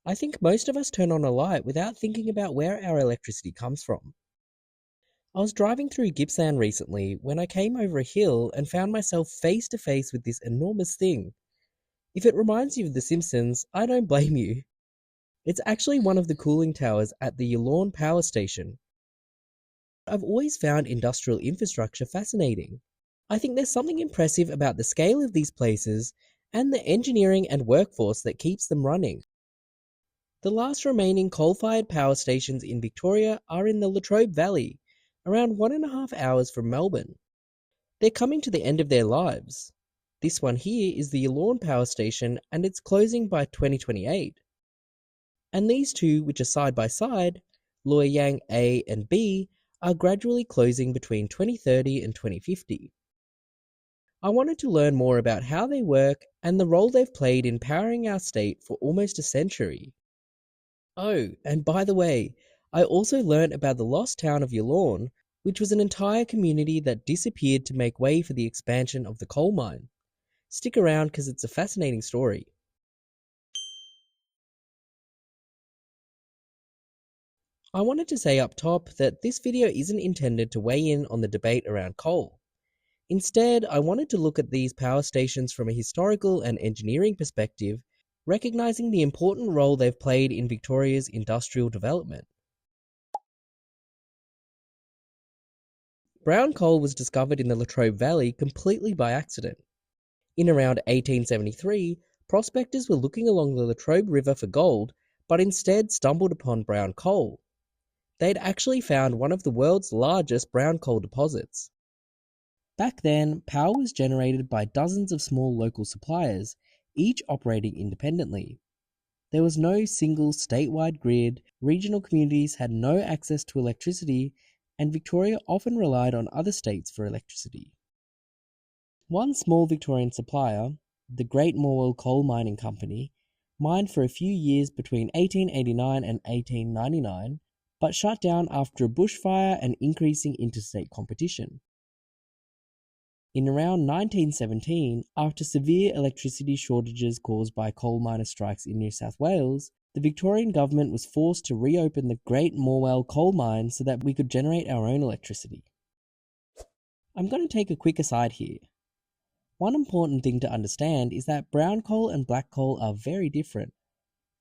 I think most of us turn on a light without thinking about where our electricity comes from. I was driving through Gippsland recently when I came over a hill and found myself face to face with this enormous thing. If it reminds you of The Simpsons, I don't blame you. It's actually one of the cooling towers at the Yallourn power station. I've always found industrial infrastructure fascinating. I think there's something impressive about the scale of these places and the engineering and workforce that keeps them running. The last remaining coal-fired power stations in Victoria are in the Latrobe Valley, around 1.5 hours from Melbourne. They're coming to the end of their lives. This one here is the Yallourn power station and it's closing by 2028. And these two, which are side by side, Loy Yang A and B, are gradually closing between 2030 and 2050. I wanted to learn more about how they work and the role they've played in powering our state for almost a century. Oh, and by the way, I also learned about the lost town of Yallourn, which was an entire community that disappeared to make way for the expansion of the coal mine. Stick around because it's a fascinating story. I wanted to say up top that this video isn't intended to weigh in on the debate around coal. Instead, I wanted to look at these power stations from a historical and engineering perspective, recognizing the important role they've played in Victoria's industrial development. Brown coal was discovered in the Latrobe Valley completely by accident. In around 1873, prospectors were looking along the Latrobe River for gold, but instead stumbled upon brown coal. They'd actually found one of the world's largest brown coal deposits. Back then, power was generated by dozens of small local suppliers, each operating independently. There was no single statewide grid, regional communities had no access to electricity, and Victoria often relied on other states for electricity. One small Victorian supplier, the Great Morwell Coal Mining Company, mined for a few years between 1889 and 1899, but shut down after a bushfire and increasing interstate competition. In around 1917, after severe electricity shortages caused by coal miner strikes in New South Wales, the Victorian government was forced to reopen the Great Morwell coal mine so that we could generate our own electricity. I'm going to take a quick aside here. One important thing to understand is that brown coal and black coal are very different.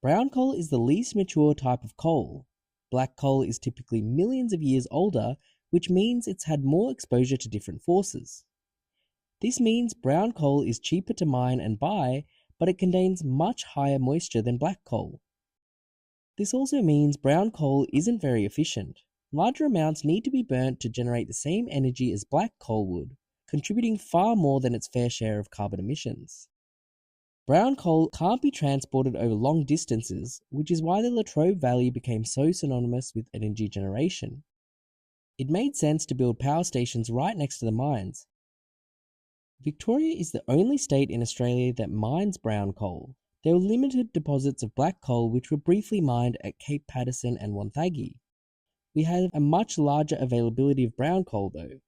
Brown coal is the least mature type of coal. Black coal is typically millions of years older, which means it's had more exposure to different forces. This means brown coal is cheaper to mine and buy, but it contains much higher moisture than black coal. This also means brown coal isn't very efficient. Larger amounts need to be burnt to generate the same energy as black coal would, contributing far more than its fair share of carbon emissions. Brown coal can't be transported over long distances, which is why the Latrobe Valley became so synonymous with energy generation. It made sense to build power stations right next to the mines. Victoria is the only state in Australia that mines brown coal. There were limited deposits of black coal which were briefly mined at Cape Patterson and Wonthaggi. We have a much larger availability of brown coal though.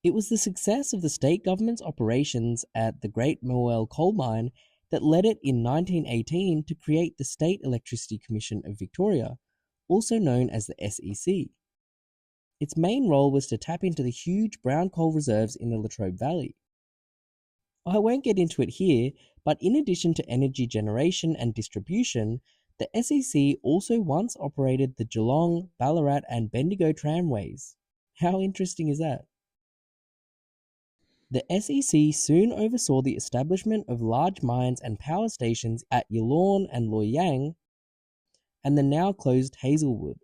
It was the success of the state government's operations at the Great Morwell coal mine that led it in 1918 to create the State Electricity Commission of Victoria, also known as the SEC. Its main role was to tap into the huge brown coal reserves in the Latrobe Valley. I won't get into it here, but in addition to energy generation and distribution, the SEC also once operated the Geelong, Ballarat and Bendigo tramways. How interesting is that? The SEC soon oversaw the establishment of large mines and power stations at Yallourn and Loy Yang, and the now closed Hazelwood.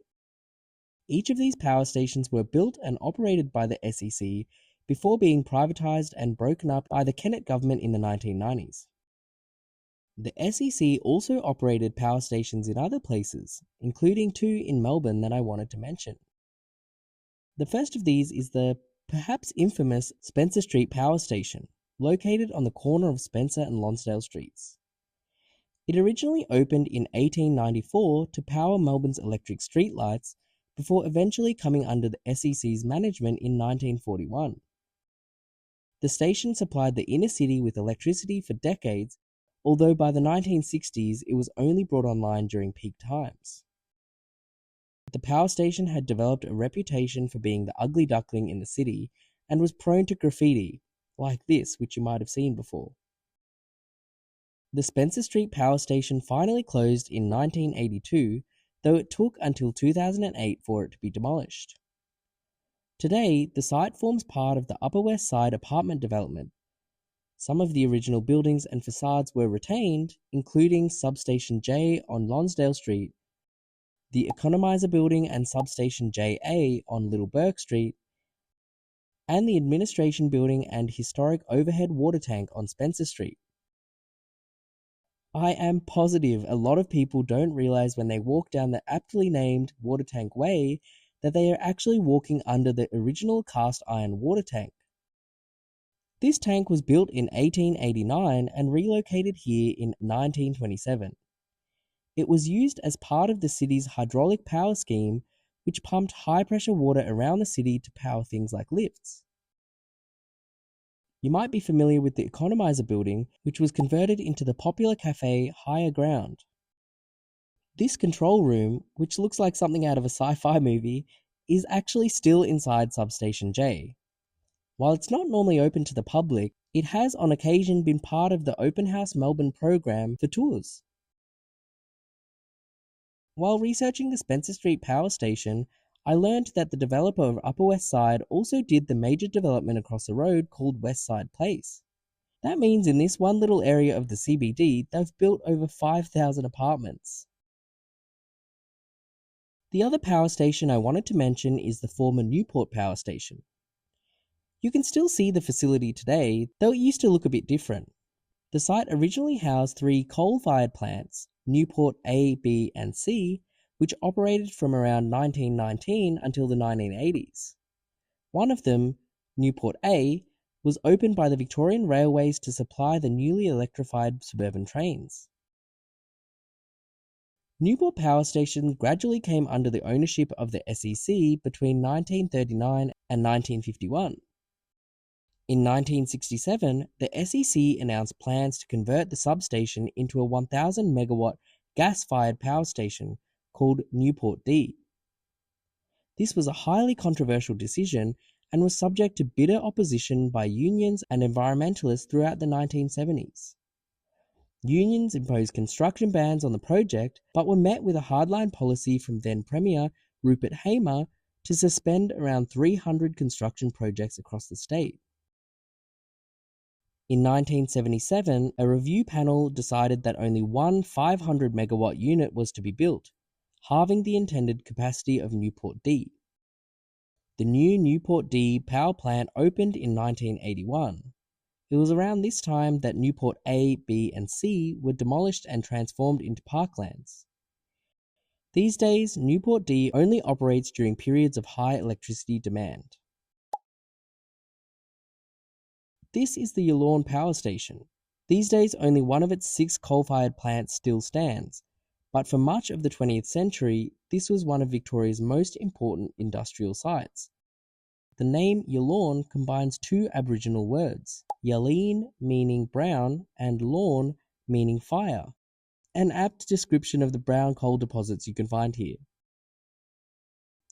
Each of these power stations were built and operated by the SEC before being privatised and broken up by the Kennett government in the 1990s. The SEC also operated power stations in other places, including two in Melbourne that I wanted to mention. The first of these is the perhaps infamous Spencer Street Power Station, located on the corner of Spencer and Lonsdale Streets. It originally opened in 1894 to power Melbourne's electric streetlights before eventually coming under the SEC's management in 1941. The station supplied the inner city with electricity for decades, although by the 1960s it was only brought online during peak times. The power station had developed a reputation for being the ugly duckling in the city and was prone to graffiti, like this, which you might have seen before. The Spencer Street Power Station finally closed in 1982, though it took until 2008 for it to be demolished. Today, the site forms part of the Upper West Side apartment development. Some of the original buildings and facades were retained, including Substation J on Lonsdale Street, the Economizer Building and Substation JA on Little Bourke Street, and the Administration Building and historic overhead water tank on Spencer Street. I am positive a lot of people don't realise when they walk down the aptly named Water Tank Way that they are actually walking under the original cast iron water tank. This tank was built in 1889 and relocated here in 1927. It was used as part of the city's hydraulic power scheme, which pumped high-pressure water around the city to power things like lifts. You might be familiar with the Economizer Building, which was converted into the popular cafe Higher Ground. This control room, which looks like something out of a sci-fi movie, is actually still inside Substation J. While it's not normally open to the public, it has on occasion been part of the Open House Melbourne program for tours. While researching the Spencer Street Power Station, I learned that the developer of Upper West Side also did the major development across the road called West Side Place. That means in this one little area of the CBD, they've built over 5,000 apartments. The other power station I wanted to mention is the former Newport Power Station. You can still see the facility today, though it used to look a bit different. The site originally housed 3 coal-fired plants, Newport A, B and C, which operated from around 1919 until the 1980s. One of them, Newport A, was opened by the Victorian Railways to supply the newly electrified suburban trains. Newport Power Station gradually came under the ownership of the SEC between 1939 and 1951. In 1967, the SEC announced plans to convert the substation into a 1,000 megawatt gas-fired power station called Newport D. This was a highly controversial decision and was subject to bitter opposition by unions and environmentalists throughout the 1970s. Unions imposed construction bans on the project, but were met with a hardline policy from then Premier Rupert Hamer to suspend around 300 construction projects across the state. In 1977, a review panel decided that only one 500 megawatt unit was to be built, halving the intended capacity of Newport D. The new Newport D power plant opened in 1981. It was around this time that Newport A, B and C were demolished and transformed into parklands. These days, Newport D only operates during periods of high electricity demand. This is the Yallourn Power Station. These days only one of its 6 coal-fired plants still stands, but for much of the 20th century, this was one of Victoria's most important industrial sites. The name Yallourn combines 2 Aboriginal words, Yalleen meaning brown and Lawn meaning fire, an apt description of the brown coal deposits you can find here.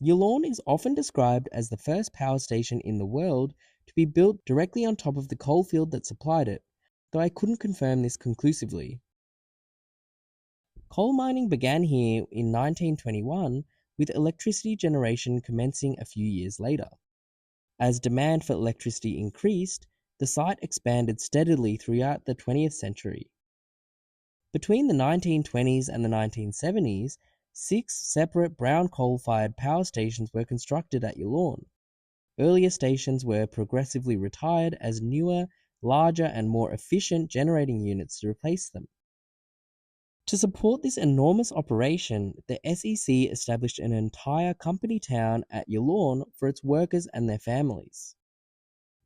Yallourn is often described as the first power station in the world to be built directly on top of the coalfield that supplied it, though I couldn't confirm this conclusively. Coal mining began here in 1921, with electricity generation commencing a few years later. As demand for electricity increased, the site expanded steadily throughout the 20th century. Between the 1920s and the 1970s, 6 separate brown coal-fired power stations were constructed at Yallourn. Earlier stations were progressively retired as newer, larger and more efficient generating units to replace them. To support this enormous operation, the SEC established an entire company town at Yallourn for its workers and their families.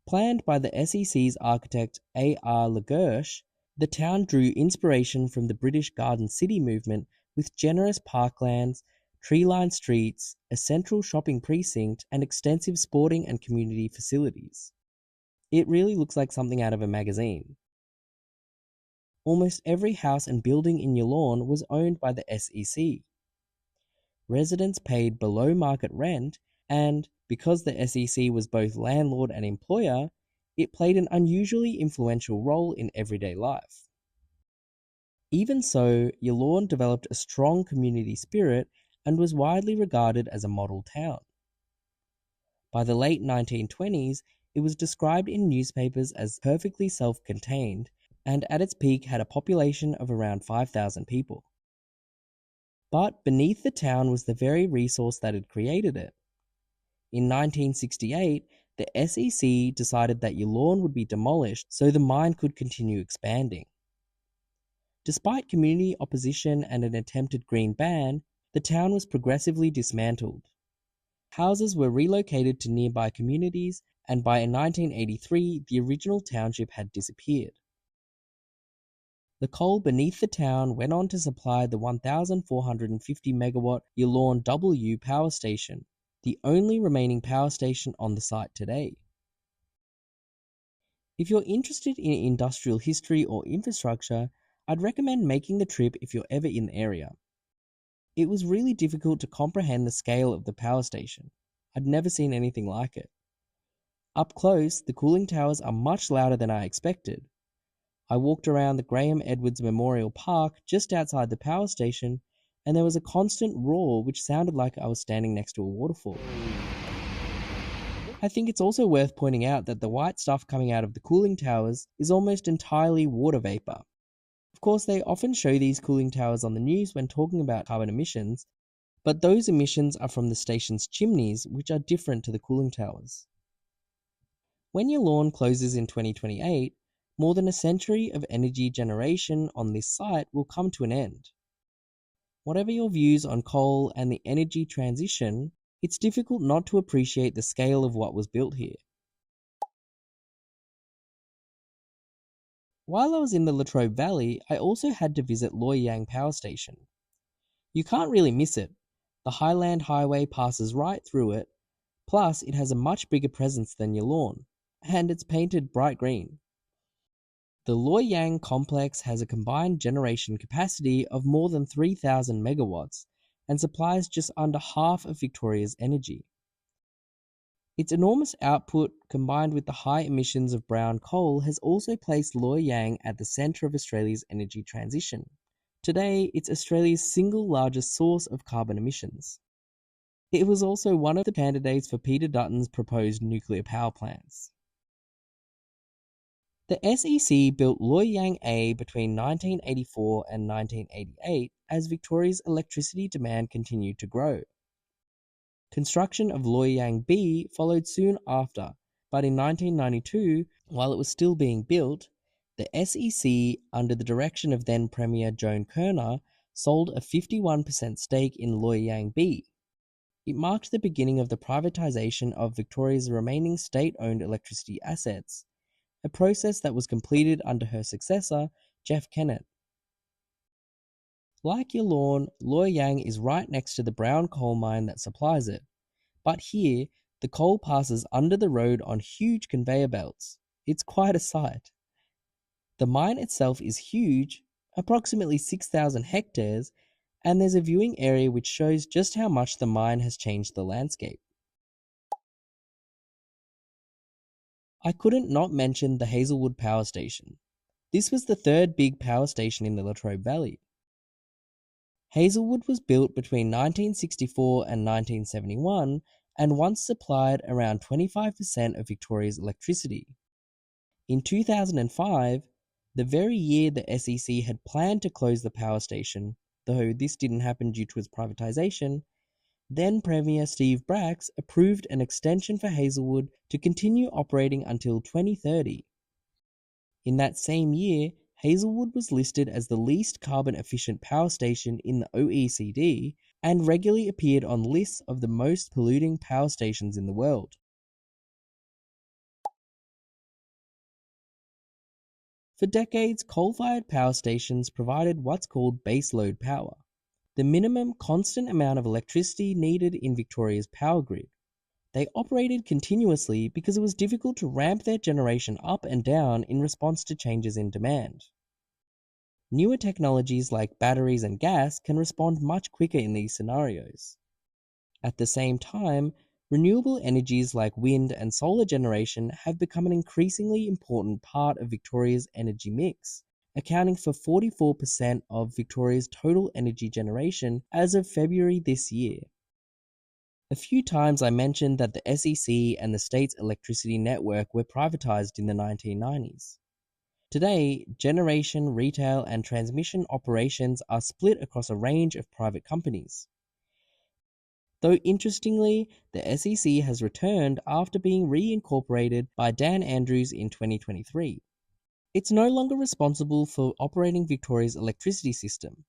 Planned by the SEC's architect A.R. Lagersh, the town drew inspiration from the British Garden City movement with generous parklands, tree-lined streets, a central shopping precinct, and extensive sporting and community facilities. It really looks like something out of a magazine. almost every house and building in Yallourn was owned by the SEC. Residents paid below market rent, and because the SEC was both landlord and employer, it played an unusually influential role in everyday life. Even so, Yallourn developed a strong community spirit and was widely regarded as a model town. By the late 1920s, it was described in newspapers as perfectly self-contained, and at its peak had a population of around 5,000 people. But beneath the town was the very resource that had created it. In 1968, the SEC decided that Yallourn would be demolished so the mine could continue expanding. Despite community opposition and an attempted green ban, the town was progressively dismantled. Houses were relocated to nearby communities, and by 1983, the original township had disappeared. The coal beneath the town went on to supply the 1,450 megawatt Yallourn W power station, the only remaining power station on the site today. If you're interested in industrial history or infrastructure, I'd recommend making the trip if you're ever in the area. It was really difficult to comprehend the scale of the power station. I'd never seen anything like it. Up close, the cooling towers are much louder than I expected. I walked around the Graham Edwards Memorial Park just outside the power station, and there was a constant roar which sounded like I was standing next to a waterfall. I think it's also worth pointing out that the white stuff coming out of the cooling towers is almost entirely water vapor. Of course, they often show these cooling towers on the news when talking about carbon emissions, but those emissions are from the station's chimneys, which are different to the cooling towers. When Yallourn closes in 2028, more than a century of energy generation on this site will come to an end. Whatever your views on coal and the energy transition, it's difficult not to appreciate the scale of what was built here. While I was in the Latrobe Valley, I also had to visit Loy Yang Power Station. You can't really miss it. The Highland Highway passes right through it, plus it has a much bigger presence than Yallourn, and it's painted bright green. The Loy Yang complex has a combined generation capacity of more than 3,000 megawatts and supplies just under half of Victoria's energy. Its enormous output, combined with the high emissions of brown coal, has also placed Loy Yang at the centre of Australia's energy transition. Today, it's Australia's single largest source of carbon emissions. It was also one of the candidates for Peter Dutton's proposed nuclear power plants. The SEC built Loy Yang A between 1984 and 1988 as Victoria's electricity demand continued to grow. Construction of Loy Yang B followed soon after, but in 1992, while it was still being built, the SEC, under the direction of then Premier Joan Kirner, sold a 51% stake in Loy Yang B. It marked the beginning of the privatisation of Victoria's remaining state-owned electricity assets, a process that was completed under her successor, Jeff Kennett. Like Yallourn, Loy Yang is right next to the brown coal mine that supplies it, but here, the coal passes under the road on huge conveyor belts. It's quite a sight. The mine itself is huge, approximately 6,000 hectares, and there's a viewing area which shows just how much the mine has changed the landscape. I couldn't not mention the Hazelwood Power Station. This was the third big power station in the Latrobe Valley. Hazelwood was built between 1964 and 1971 and once supplied around 25% of Victoria's electricity. In 2005, the very year the SEC had planned to close the power station, though this didn't happen due to its privatisation, then Premier Steve Bracks approved an extension for Hazelwood to continue operating until 2030. In that same year, Hazelwood was listed as the least carbon-efficient power station in the OECD and regularly appeared on lists of the most polluting power stations in the world. For decades, coal-fired power stations provided what's called baseload power, the minimum constant amount of electricity needed in Victoria's power grid. They operated continuously because it was difficult to ramp their generation up and down in response to changes in demand. Newer technologies like batteries and gas can respond much quicker in these scenarios. At the same time, renewable energies like wind and solar generation have become an increasingly important part of Victoria's energy mix, accounting for 44% of Victoria's total energy generation as of February this year. A few times I mentioned that the SEC and the state's electricity network were privatised in the 1990s. Today, generation, retail, and transmission operations are split across a range of private companies. Though interestingly, the SEC has returned after being reincorporated by Dan Andrews in 2023. It's no longer responsible for operating Victoria's electricity system.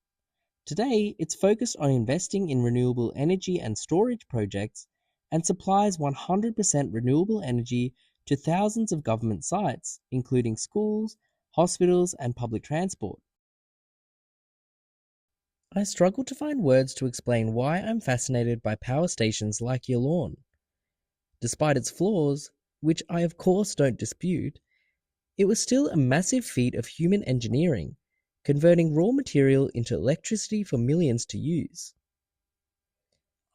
Today, it's focused on investing in renewable energy and storage projects and supplies 100% renewable energy to thousands of government sites, including schools, hospitals, and public transport. I struggle to find words to explain why I'm fascinated by power stations like Yallourn. Despite its flaws, which I of course don't dispute, it was still a massive feat of human engineering, converting raw material into electricity for millions to use.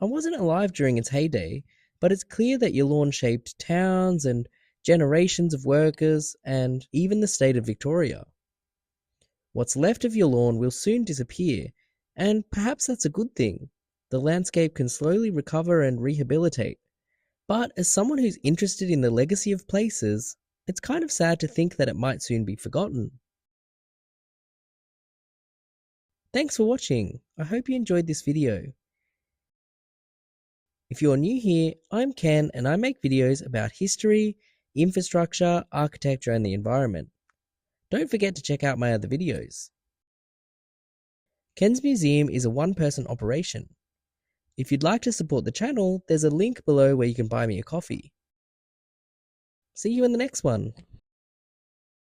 I wasn't alive during its heyday, but it's clear that Yallourn shaped towns and generations of workers and even the state of Victoria. What's left of Yallourn will soon disappear, and perhaps that's a good thing. The landscape can slowly recover and rehabilitate. But as someone who's interested in the legacy of places, it's kind of sad to think that it might soon be forgotten. Thanks for watching. I hope you enjoyed this video. If you're new here, I'm Ken and I make videos about history, infrastructure, architecture and the environment. Don't forget to check out my other videos. Ken's Museum is a one-person operation. If you'd like to support the channel, there's a link below where you can buy me a coffee. See you in the next one.